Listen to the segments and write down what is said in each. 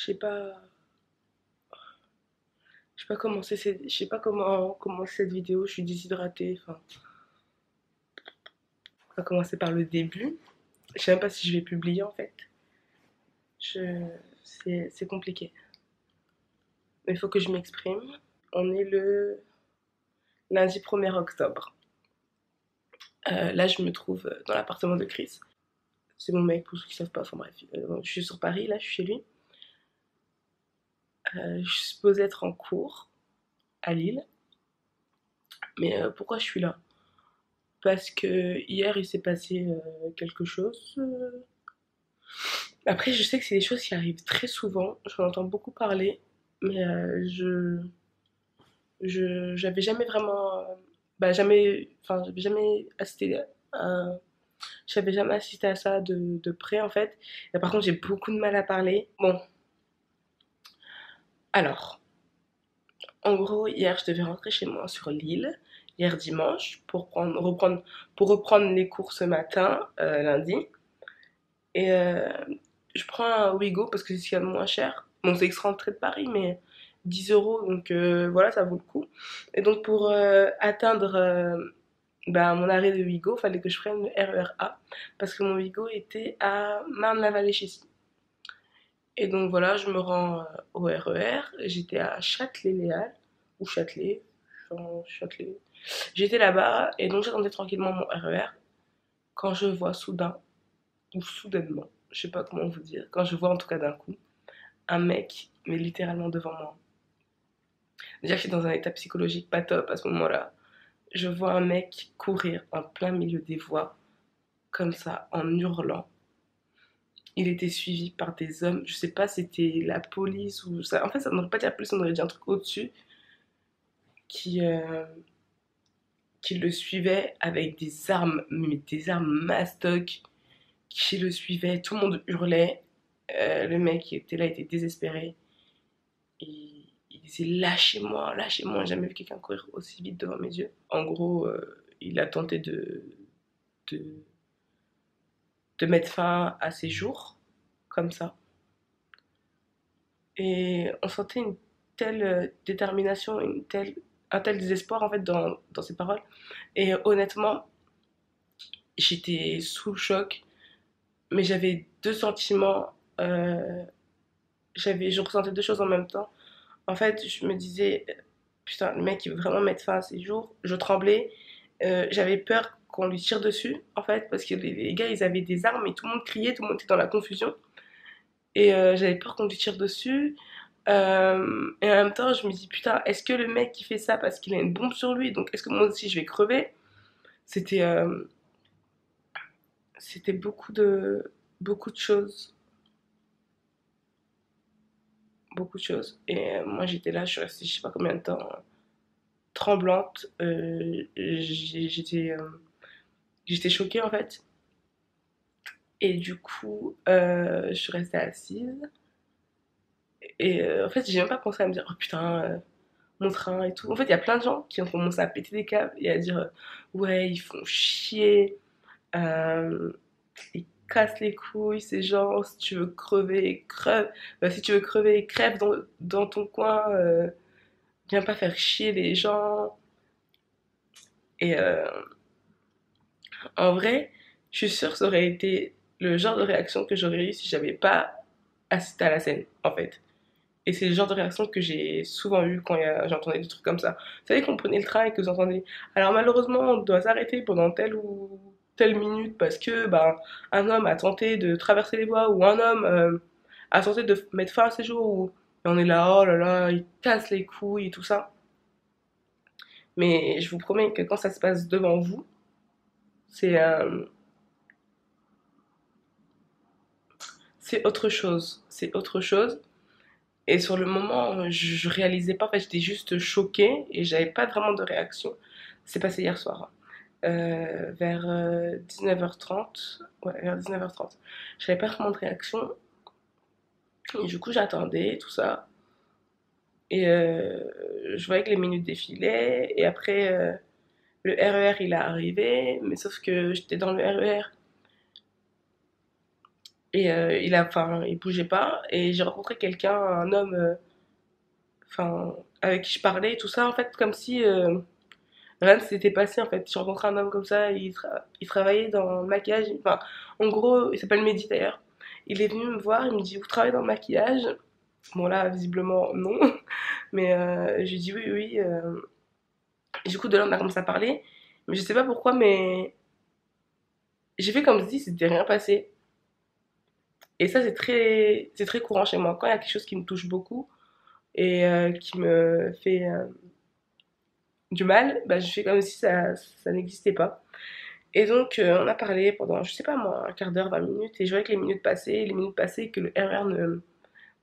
Je sais pas, je sais pas comment je sais pas comment commencer cette vidéo. Je suis déshydratée. Enfin, on va commencer par le début. Je sais même pas si je vais publier en fait. Je, c'est compliqué. Mais il faut que je m'exprime. On est le lundi 1er octobre. Là, je me trouve dans l'appartement de Chris. C'est mon mec pour ceux qui savent pas. Enfin bref, je suis sur Paris. Là, je suis chez lui. Je suis supposée être en cours à Lille. Mais pourquoi je suis là? Parce que hier il s'est passé quelque chose. Après, je sais que c'est des choses qui arrivent très souvent, j'en entends beaucoup parler, mais j'avais jamais vraiment, bah jamais, enfin j'avais jamais assisté à, j'avais jamais assisté à ça de près en fait. Et par contre, j'ai beaucoup de mal à parler. Bon, alors, en gros, hier je devais rentrer chez moi sur l'île, hier dimanche, pour reprendre les cours ce matin, lundi. Et je prends un Wigo parce que c'est ce qu'il y a de moins cher. Bon, c'est extra entrée de Paris, mais 10 euros, donc voilà, ça vaut le coup. Et donc pour atteindre bah, mon arrêt de Wigo, il fallait que je prenne le RER A parce que mon Wigo était à Marne-la-Vallée chez ci. Et donc voilà, je me rends au RER. J'étais à Châtelet-Léal, ou Châtelet, enfin, Châtelet. J'étais là-bas et donc j'attendais tranquillement mon RER quand je vois soudain, ou soudainement, je sais pas comment vous dire, quand je vois en tout cas d'un coup, un mec, mais littéralement devant moi. Déjà que je suis dans un état psychologique pas top à ce moment-là. Je vois un mec courir en plein milieu des voies, comme ça, en hurlant. Il était suivi par des hommes, je sais pas si c'était la police ou ça. En fait, ça n'aurait pas dit la police, on aurait dit un truc au-dessus, qui, euh, qui le suivait avec des armes, mais des armes mastoc, qui le suivait. Tout le monde hurlait. Le mec qui était là était désespéré. Il disait lâchez-moi, lâchez-moi. J'ai jamais vu quelqu'un courir aussi vite devant mes yeux. En gros, il a tenté de, de mettre fin à ses jours, comme ça. Et on sentait une telle détermination, un tel désespoir en fait dans ses paroles. Et honnêtement, j'étais sous le choc, mais j'avais deux sentiments. Je ressentais deux choses en même temps. En fait, je me disais, putain, le mec, il veut vraiment mettre fin à ses jours. Je tremblais. J'avais peur qu'on lui tire dessus, en fait, parce que les gars, ils avaient des armes et tout le monde criait, tout le monde était dans la confusion. Et j'avais peur qu'on lui tire dessus. Et en même temps, je me dis, putain, est-ce que le mec qui fait ça parce qu'il a une bombe sur lui, donc est-ce que moi aussi je vais crever? C'était c'était beaucoup de choses. Beaucoup de choses. Et moi, j'étais là, je suis restée, je sais pas combien de temps, tremblante. J'étais choquée en fait. Et du coup, je suis restée assise. Et en fait, j'ai même pas pensé à me dire, oh putain, mon train et tout. En fait, il y a plein de gens qui ont commencé à péter des câbles et à dire, ouais, ils font chier, euh, ils cassent les couilles, ces gens, si tu veux crever, crève. Si tu veux crever, crève dans ton coin, viens pas faire chier les gens. Et en vrai, je suis sûre que ça aurait été le genre de réaction que j'aurais eu si j'avais pas assisté à la scène, en fait. Et c'est le genre de réaction que j'ai souvent eu quand j'entendais des trucs comme ça. Vous savez qu'on prenait le train et que vous entendez, alors malheureusement, on doit s'arrêter pendant telle ou telle minute parce que bah, un homme a tenté de traverser les voies ou un homme a tenté de mettre fin à ses jours. Et on est là, oh là là, il casse les couilles et tout ça. Mais je vous promets que quand ça se passe devant vous, c'est c'est autre chose. C'est autre chose. Et sur le moment, je réalisais pas, en fait, j'étais juste choquée et j'avais pas vraiment de réaction. C'est passé hier soir, vers 19h30. Ouais, vers 19h30. J'avais pas vraiment de réaction. Et du coup, j'attendais, tout ça. Et je voyais que les minutes défilaient. Et après, le RER, il est arrivé. Mais sauf que j'étais dans le RER Et enfin, il bougeait pas. Et j'ai rencontré quelqu'un, un homme, enfin, avec qui je parlais et tout ça, en fait, comme si rien ne s'était passé, en fait. J'ai rencontré un homme comme ça, il travaillait dans le maquillage. Enfin, en gros, il s'appelle Mehdi d'ailleurs. Il est venu me voir, il me dit, vous travaillez dans le maquillage? Bon, là, visiblement, non. Mais je lui dis oui, oui. Et du coup, de là, on a commencé à parler. Mais je sais pas pourquoi, mais j'ai fait comme si c'était rien passé. Et ça, c'est très courant chez moi. Quand il y a quelque chose qui me touche beaucoup et qui me fait du mal, bah, je fais comme si ça n'existait pas. Et donc, on a parlé pendant, je sais pas moi, un quart d'heure, 20 minutes. Et je voyais que les minutes passaient, que le RER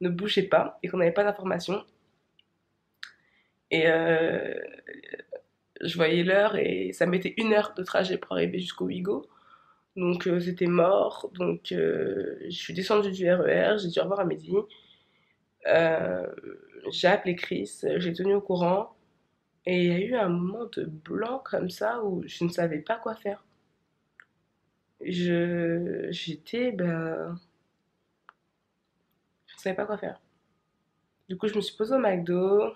ne bougeait pas et qu'on n'avait pas d'informations. Et je voyais l'heure et ça mettait 1 heure de trajet pour arriver jusqu'au Ouigo. Donc c'était mort. Donc je suis descendue du RER, j'ai dit au revoir à Mehdi. Euh, j'ai appelé Chris, j'ai tenu au courant. Et il y a eu un moment de blanc comme ça où je ne savais pas quoi faire. J'étais, ben, je ne savais pas quoi faire. Du coup, je me suis posée au McDo,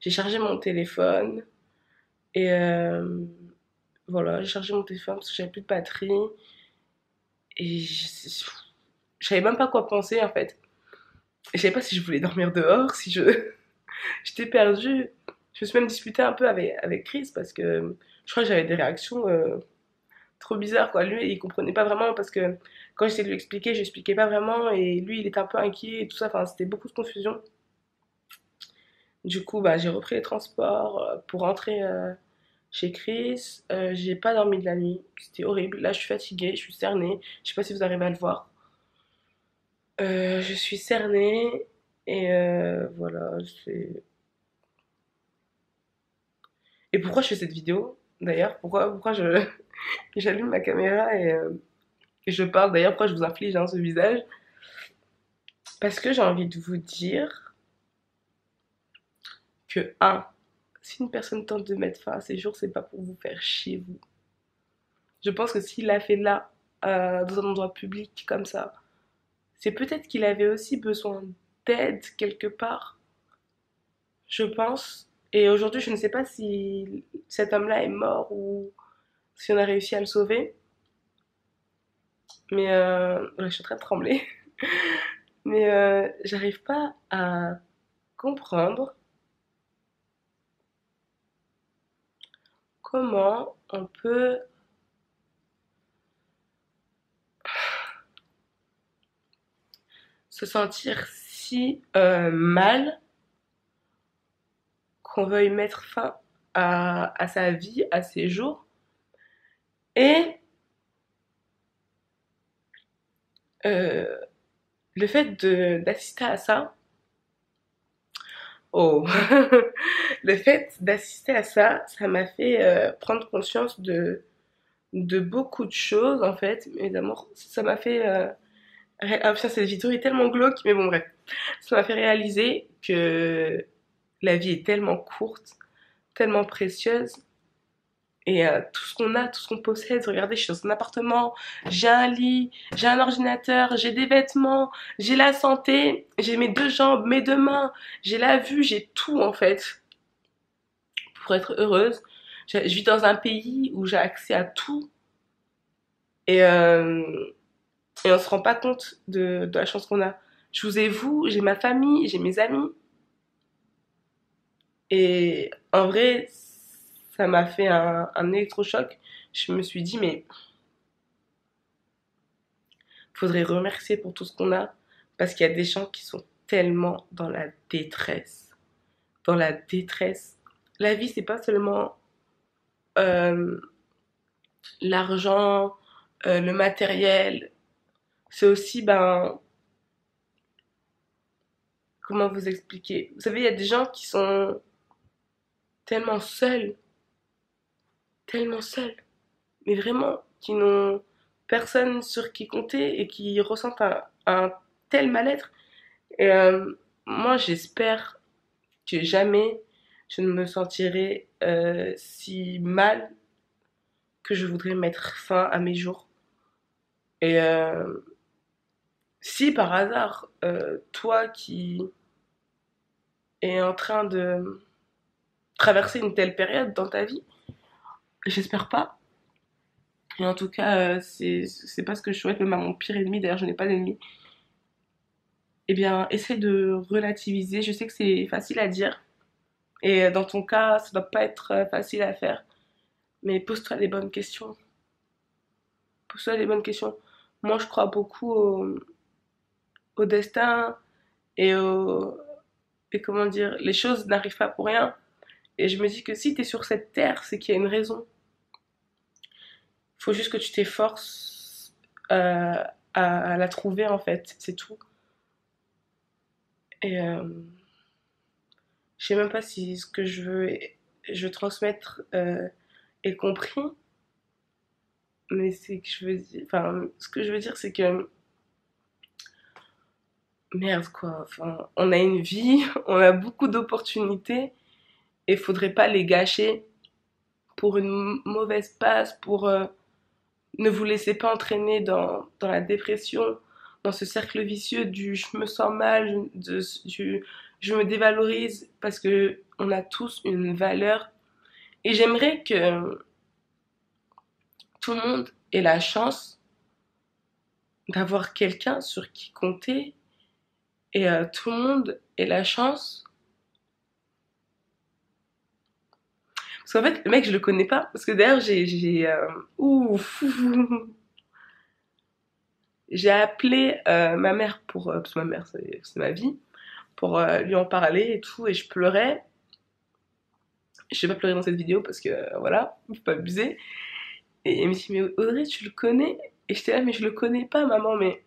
j'ai chargé mon téléphone et voilà, j'ai chargé mon téléphone parce que j'avais plus de batterie et je savais même pas quoi penser en fait. Je savais pas si je voulais dormir dehors, si je j'étais perdue. Je me suis même disputée un peu avec Chris parce que je crois que j'avais des réactions trop bizarres quoi. Lui, il comprenait pas vraiment parce que quand j'essayais de lui expliquer, je lui expliquais pas vraiment et lui, il était un peu inquiet et tout ça. Enfin, c'était beaucoup de confusion. Du coup, bah, j'ai repris les transports pour rentrer chez Chris. J'ai pas dormi de la nuit. C'était horrible. Là, je suis fatiguée, je suis cernée. Je sais pas si vous arrivez à le voir. Je suis cernée et voilà. Et pourquoi je fais cette vidéo d'ailleurs? Pourquoi j'allume ma caméra et je parle d'ailleurs? Pourquoi je vous inflige hein, ce visage? Parce que j'ai envie de vous dire que, un, si une personne tente de mettre fin à ses jours, c'est pas pour vous faire chier, vous. Je pense que s'il l'a fait là, dans un endroit public comme ça, c'est peut-être qu'il avait aussi besoin d'aide quelque part, je pense. Et aujourd'hui, je ne sais pas si cet homme-là est mort ou si on a réussi à le sauver. Mais ouais, je suis en train de trembler. Mais j'arrive pas à comprendre comment on peut se sentir si mal qu'on veuille mettre fin à sa vie, à ses jours. Et euh, le fait d'assister à ça, oh, le fait d'assister à ça, ça m'a fait prendre conscience de beaucoup de choses en fait, mes amours. Ça m'a fait ah putain, cette vidéo est tellement glauque, mais bon bref. Ça m'a fait réaliser que la vie est tellement courte, tellement précieuse. Et tout ce qu'on a, tout ce qu'on possède, regardez, je suis dans un appartement, j'ai un lit, j'ai un ordinateur, j'ai des vêtements, j'ai la santé, j'ai mes 2 jambes, mes 2 mains, j'ai la vue, j'ai tout en fait pour être heureuse. Je vis dans un pays où j'ai accès à tout et, euh, et on se rend pas compte de la chance qu'on a. Je vous ai vous, j'ai ma famille, j'ai mes amis. Et en vrai, ça m'a fait un électrochoc. Je me suis dit, mais faudrait remercier pour tout ce qu'on a. Parce qu'il y a des gens qui sont tellement dans la détresse. Dans la détresse. La vie, c'est pas seulement euh, l'argent, le matériel. C'est aussi, ben, comment vous expliquer? Vous savez, il y a des gens qui sont tellement seuls, tellement seuls. Mais vraiment, qui n'ont personne sur qui compter et qui ressentent un tel mal-être. Et moi, j'espère que jamais je ne me sentirai si mal que je voudrais mettre fin à mes jours. Et si par hasard, toi qui es en train de traverser une telle période dans ta vie, j'espère pas. Et en tout cas, c'est pas ce que je souhaite même à mon pire ennemi. D'ailleurs, je n'ai pas d'ennemi. Eh bien, essaie de relativiser. Je sais que c'est facile à dire. Et dans ton cas, ça doit pas être facile à faire. Mais pose-toi les bonnes questions. Pose-toi les bonnes questions. Moi, je crois beaucoup au destin et au... Et comment dire, les choses n'arrivent pas pour rien. Et je me dis que si tu es sur cette terre, c'est qu'il y a une raison. Il faut juste que tu t'efforces à la trouver, en fait. C'est tout. Et je sais même pas si ce que je veux transmettre est compris. Mais c'est que je veux dire... Enfin, ce que je veux dire, c'est que... Merde, quoi. Enfin, on a une vie, on a beaucoup d'opportunités. Et il faudrait pas les gâcher pour une mauvaise passe, pour... ne vous laissez pas entraîner dans la dépression, dans ce cercle vicieux du je me sens mal, du je me dévalorise, parce que on a tous une valeur. Et j'aimerais que tout le monde ait la chance d'avoir quelqu'un sur qui compter et tout le monde ait la chance. Parce qu'en fait, le mec, je le connais pas. Parce que d'ailleurs, ouf, j'ai appelé ma mère pour... parce que ma mère, c'est ma vie. Pour lui en parler et tout, et je pleurais. Je vais pas pleurer dans cette vidéo parce que voilà, faut pas abuser. Et elle me dit, mais Audrey, tu le connais? Et j'étais là, mais je le connais pas, maman, mais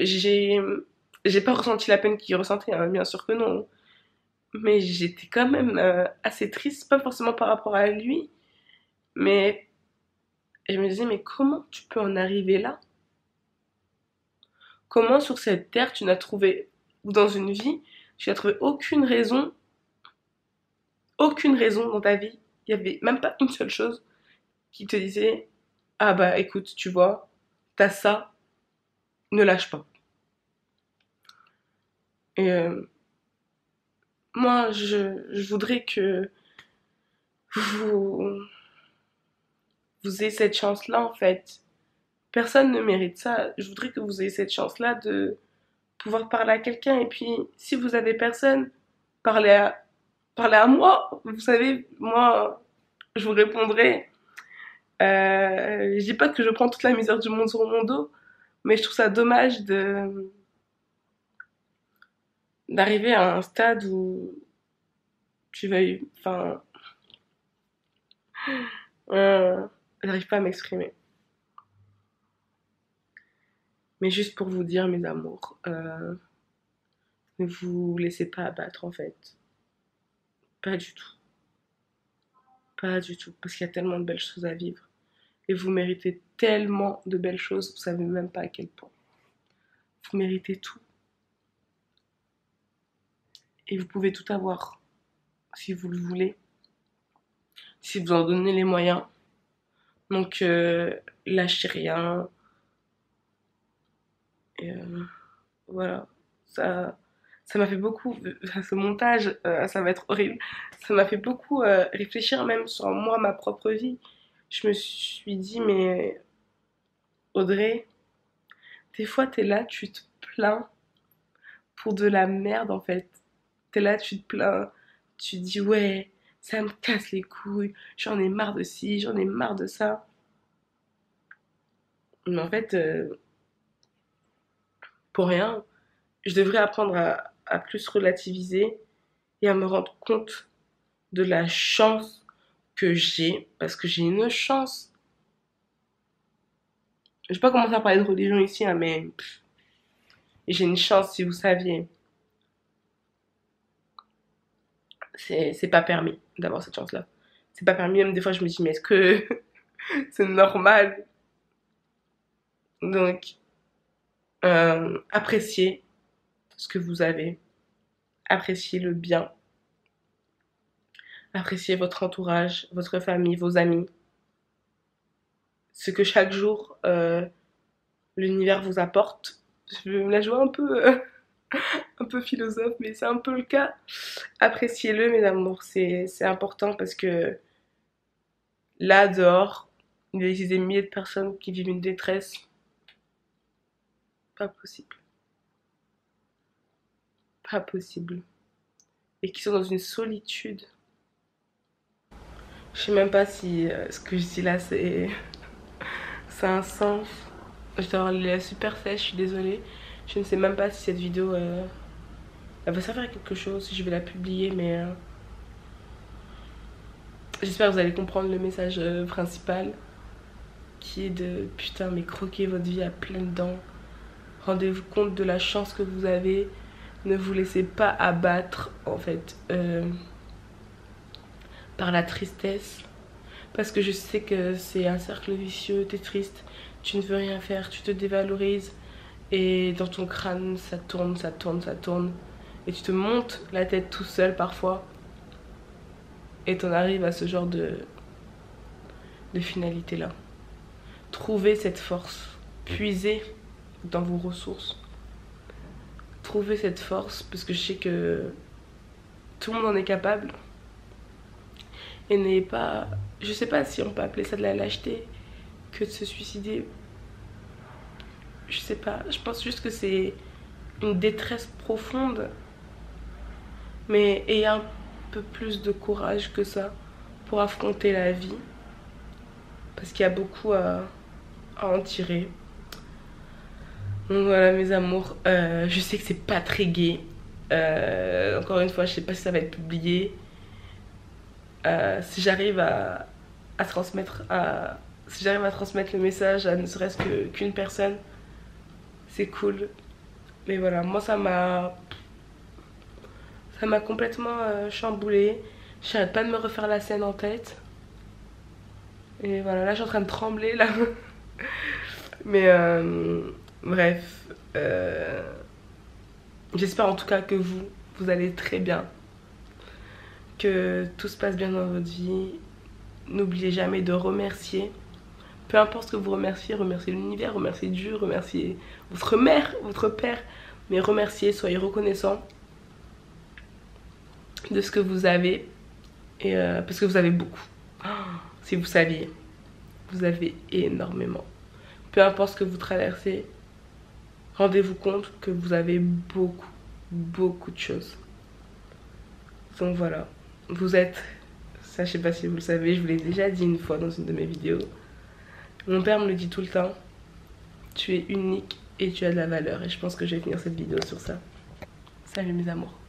j'ai pas ressenti la peine qu'il ressentait, hein, bien sûr que non. Mais j'étais quand même assez triste, pas forcément par rapport à lui, mais je me disais, mais comment tu peux en arriver là? Comment sur cette terre tu n'as trouvé, ou dans une vie, tu n'as trouvé aucune raison dans ta vie, il y avait même pas une seule chose qui te disait, ah bah écoute, tu vois, t'as ça, ne lâche pas. Et moi, je voudrais que vous, vous ayez cette chance-là, en fait. Personne ne mérite ça. Je voudrais que vous ayez cette chance-là de pouvoir parler à quelqu'un. Et puis, si vous avez personne, parlez à, parlez à moi. Vous savez, moi, je vous répondrai. Je dis pas que je prends toute la misère du monde sur mon dos, mais je trouve ça dommage d'arriver à un stade où tu vas, enfin, j'arrive pas à m'exprimer. Mais juste pour vous dire, mes amours, ne vous laissez pas abattre en fait. Pas du tout. Pas du tout. Parce qu'il y a tellement de belles choses à vivre. Et vous méritez tellement de belles choses, vous savez même pas à quel point. Vous méritez tout. Et vous pouvez tout avoir si vous le voulez, si vous en donnez les moyens. Donc, lâchez rien. Et voilà. Ça, ça m'a fait beaucoup, ce montage, ça va être horrible. Ça m'a fait beaucoup réfléchir même sur moi, ma propre vie. Je me suis dit, mais Audrey, des fois t'es là, tu te plains pour de la merde en fait. T'es là, tu te plains, tu te dis, ouais, ça me casse les couilles, j'en ai marre de ci, j'en ai marre de ça. Mais en fait, pour rien, je devrais apprendre à plus relativiser et à me rendre compte de la chance que j'ai, parce que j'ai une chance. Je vais pas commencer à parler de religion ici, hein, mais j'ai une chance si vous saviez. C'est pas permis d'avoir cette chance-là. C'est pas permis, même des fois je me dis, mais est-ce que c'est normal? Donc, appréciez ce que vous avez, appréciez le bien, appréciez votre entourage, votre famille, vos amis. ce que chaque jour l'univers vous apporte. Je vais me la jouer un peu philosophe, mais c'est un peu le cas. Appréciez-le, mes amours, c'est important parce que là, dehors, il existe des milliers de personnes qui vivent une détresse pas possible. Pas possible. Et qui sont dans une solitude. Je sais même pas si ce que je dis là, ça a un sens. Je dois avoir les lèvres super sèches, je suis désolée. Je ne sais même pas si cette vidéo elle va servir à quelque chose, si je vais la publier, mais j'espère que vous allez comprendre le message principal qui est de putain, mais croquez votre vie à pleines dents. Rendez-vous compte de la chance que vous avez. Ne vous laissez pas abattre en fait par la tristesse. Parce que je sais que c'est un cercle vicieux, t'es triste, tu ne veux rien faire, tu te dévalorises. Et dans ton crâne, ça tourne, ça tourne, ça tourne. Et tu te montes la tête tout seul parfois. Et t'en arrives à ce genre de finalité là. Trouvez cette force. Puisez dans vos ressources. Trouvez cette force parce que je sais que tout le monde en est capable. Et n'ayez pas... Je sais pas si on peut appeler ça de la lâcheté que de se suicider. Je sais pas. Je pense juste que c'est une détresse profonde. Mais ayez un peu plus de courage que ça pour affronter la vie. Parce qu'il y a beaucoup à en tirer. Donc voilà mes amours, je sais que c'est pas très gai. Encore une fois, je sais pas si ça va être publié. Si j'arrive à transmettre si j'arrive à transmettre le message à ne serait-ce qu'une personne, c'est cool. Mais voilà, moi ça m'a complètement chamboulée. J'arrête pas de me refaire la scène en tête. Et voilà, là je suis en train de trembler là. Mais bref, j'espère en tout cas que vous allez très bien, que tout se passe bien dans votre vie. N'oubliez jamais de remercier. Peu importe ce que vous remerciez, remerciez l'univers, remerciez Dieu, remerciez votre mère, votre père, mais remerciez, soyez reconnaissant de ce que vous avez, et parce que vous avez beaucoup. Oh, si vous saviez, vous avez énormément. Peu importe ce que vous traversez, rendez-vous compte que vous avez beaucoup, beaucoup de choses. Donc voilà, vous êtes, ça je sais pas si vous le savez, je vous l'ai déjà dit une fois dans une de mes vidéos. Mon père me le dit tout le temps, tu es unique et tu as de la valeur. Et je pense que je vais finir cette vidéo sur ça. Salut mes amours.